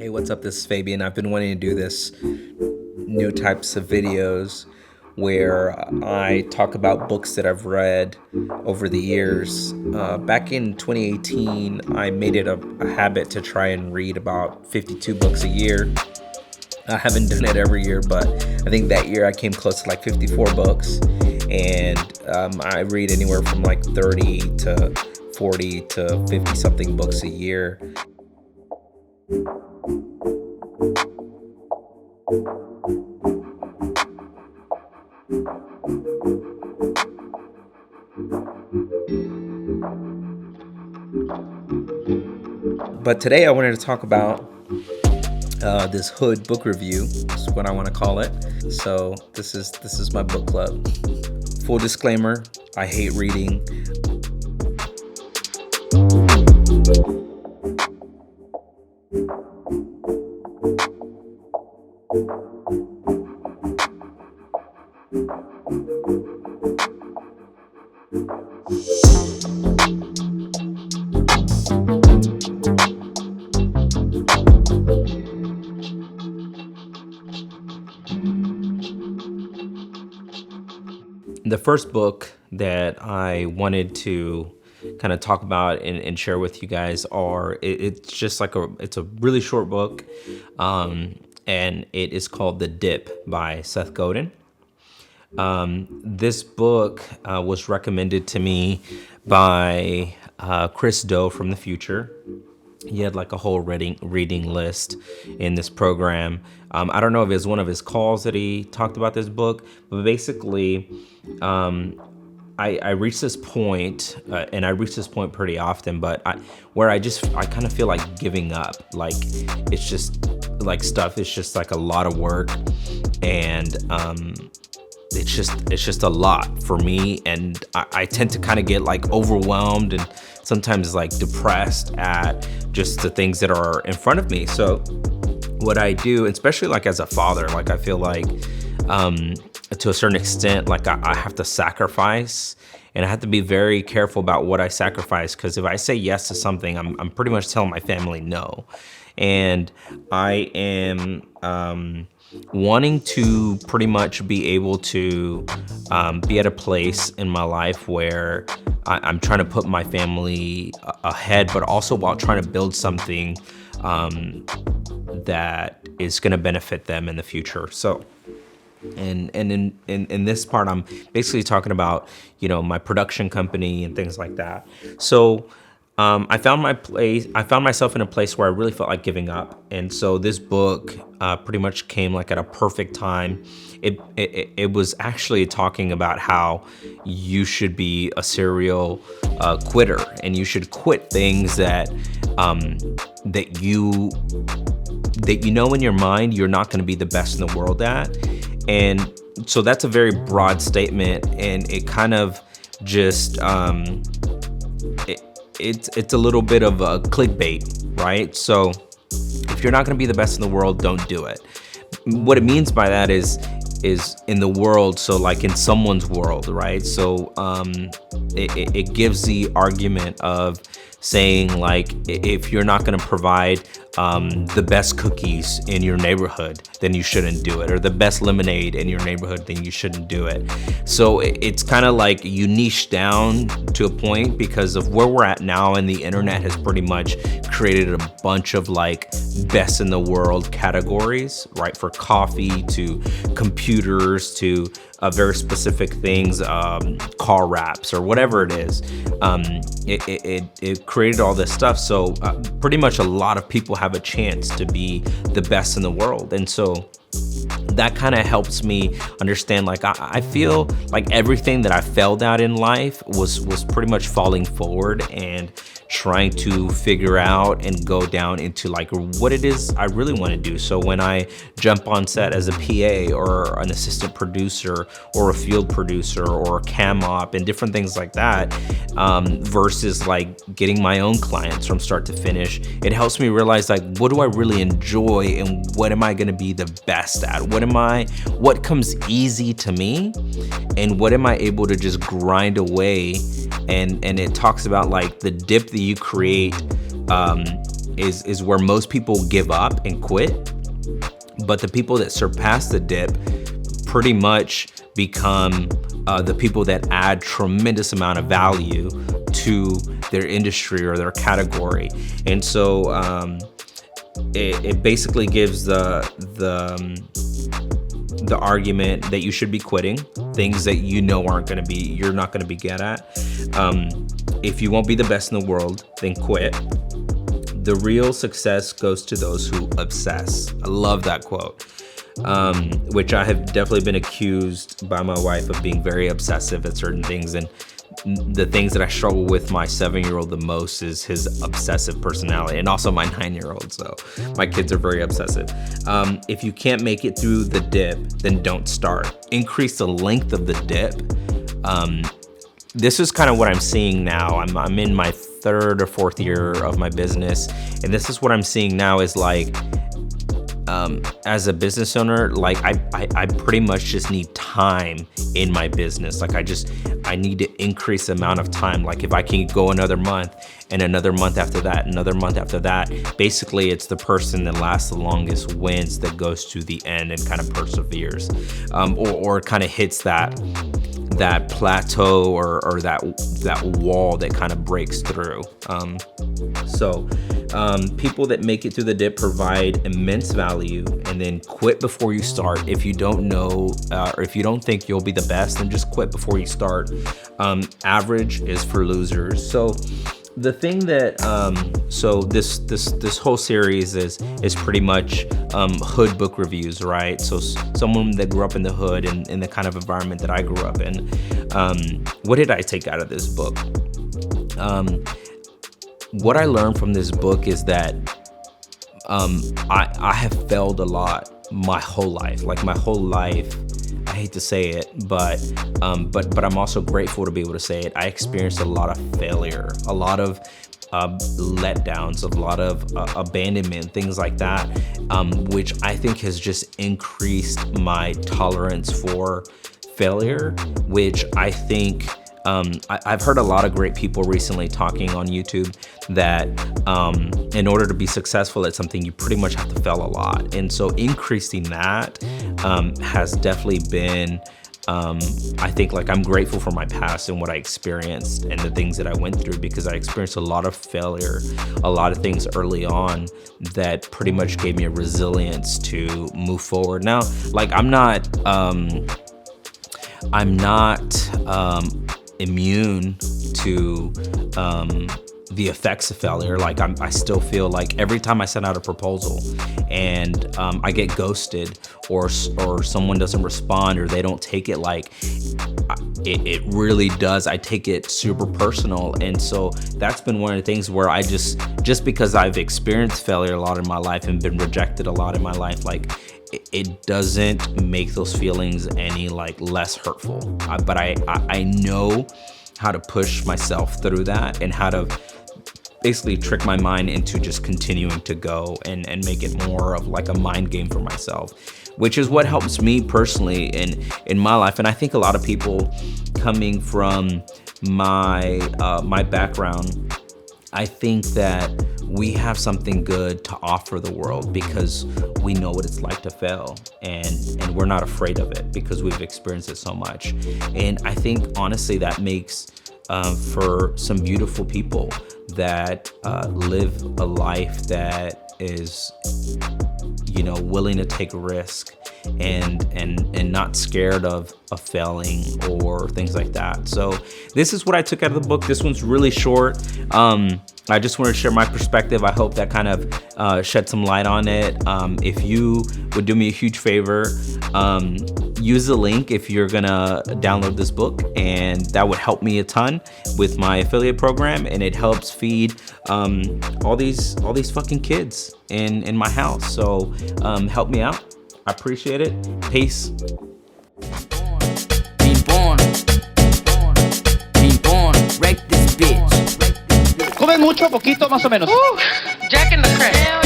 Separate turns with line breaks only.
Hey, what's up? This is Fabian. I've been wanting to do this new types of videos where I talk about books that I've read over the years. Back in 2018, I made it a habit to try and read about 52 books a year. I haven't done it every year, but I think that year I came close to like 54 books. And I read anywhere from like 30 to 40 to 50 something books a year. But today I wanted to talk about this Hood book review. Is what I want to call it. So this is my book club. Full disclaimer: I hate reading. The first book that I wanted to kind of talk about and share with you guys it's just like it's a really short book, and it is called The Dip by Seth Godin. This book was recommended to me by Chris Do from the future. He had like a whole reading list in this program. I don't know if it was one of his calls that he talked about this book, but basically, I reached this point, and I reach this point pretty often, but I kind of feel like giving up. Like it's just like stuff. It's just like a lot of work, and it's just a lot for me, and I tend to kind of get like overwhelmed and sometimes like depressed at just the things that are in front of me. So what I do, especially like as a father, like I feel like to a certain extent, like I have to sacrifice, and I have to be very careful about what I sacrifice, because if I say yes to something, I'm pretty much telling my family no. And I am wanting to pretty much be able to be at a place in my life where I'm trying to put my family ahead, but also while trying to build something that is going to benefit them in the future. So, and in this part, I'm basically talking about, my production company and things like that. So I found myself in a place where I really felt like giving up. And so this book pretty much came like at a perfect time. It was actually talking about how you should be a serial quitter, and you should quit things that you know in your mind you're not going to be the best in the world at. And so that's a very broad statement, and it kind of just it's a little bit of a clickbait, right? So if you're not going to be the best in the world, don't do it. What it means by that is in the world, so like in someone's world, right? So it gives the argument of saying, like, if you're not going to provide the best cookies in your neighborhood, then you shouldn't do it, or the best lemonade in your neighborhood, then you shouldn't do it. So it's kind of like you niche down to a point because of where we're at now, and the internet has pretty much created a bunch of like best in the world categories, right? For coffee to computers to very specific things, car wraps or whatever it is. It created all this stuff. So pretty much a lot of people have a chance to be the best in the world. And so that kind of helps me understand, like, I feel like everything that I failed at in life was pretty much falling forward and trying to figure out and go down into like what it is I really want to do. So when I jump on set as a PA or an assistant producer or a field producer or a cam op and different things like that, versus like getting my own clients from start to finish, it helps me realize, like, what do I really enjoy and what am I going to be the best at? What comes easy to me, and what am I able to just grind away? And it talks about like the dip that you create is where most people give up and quit. But the people that surpass the dip pretty much become the people that add tremendous amount of value to their industry or their category. And so it basically gives the argument that you should be quitting things that you know you're not gonna be good at. If you won't be the best in the world, then quit. The real success goes to those who obsess. I love that quote, which I have definitely been accused by my wife of being very obsessive at certain things. And the things that I struggle with my 7-year-old the most is his obsessive personality, and also my 9-year-old. So my kids are very obsessive. If you can't make it through the dip, then don't start. Increase the length of the dip. This is kind of what I'm seeing now. I'm in my 3rd or 4th year of my business, and this is what I'm seeing now is like, as a business owner, like I pretty much just need time in my business. Like I need to increase the amount of time. Like if I can go another month and another month after that, another month after that, basically it's the person that lasts the longest wins, that goes to the end and kind of perseveres, or kind of hits that plateau or that wall that kind of breaks through. People that make it through the dip provide immense value, and then quit before you start. If you don't know, or if you don't think you'll be the best, then just quit before you start. Average is for losers. So the thing that this whole series is pretty much hood book reviews, right? So someone that grew up in the hood and in the kind of environment that I grew up in. What did I take out of this book? What I learned from this book is that I have failed a lot my whole life. Like my whole life, I hate to say it, but I'm also grateful to be able to say it. I experienced a lot of failure, a lot of letdowns, a lot of abandonment, things like that, which I think has just increased my tolerance for failure, which I think I've heard a lot of great people recently talking on YouTube that in order to be successful at something, you pretty much have to fail a lot. And so increasing that has definitely been, I think, like, I'm grateful for my past and what I experienced and the things that I went through, because I experienced a lot of failure, a lot of things early on that pretty much gave me a resilience to move forward. Now, like, I'm not immune to the effects of failure. Like I still feel like every time I send out a proposal and I get ghosted, or someone doesn't respond, or they don't take it like it really does, I take it super personal. And so that's been one of the things where I just because I've experienced failure a lot in my life and been rejected a lot in my life, like it doesn't make those feelings any like less hurtful. But I know how to push myself through that, and how to basically trick my mind into just continuing to go and make it more of like a mind game for myself, which is what helps me personally in my life. And I think a lot of people coming from my background, I think that we have something good to offer the world because we know what it's like to fail, and we're not afraid of it because we've experienced it so much. And I think honestly that makes for some beautiful people that live a life that is, you know, willing to take a risk and not scared of failing or things like that. So this is what I took out of the book. This one's really short. I just wanted to share my perspective. I hope that kind of shed some light on it. If you would do me a huge favor, use the link if you're gonna download this book, and that would help me a ton with my affiliate program, and it helps feed all these fucking kids in my house. So help me out. I appreciate it. Peace.
¿Comen mucho, poquito, más o menos?
Jack in the Crack.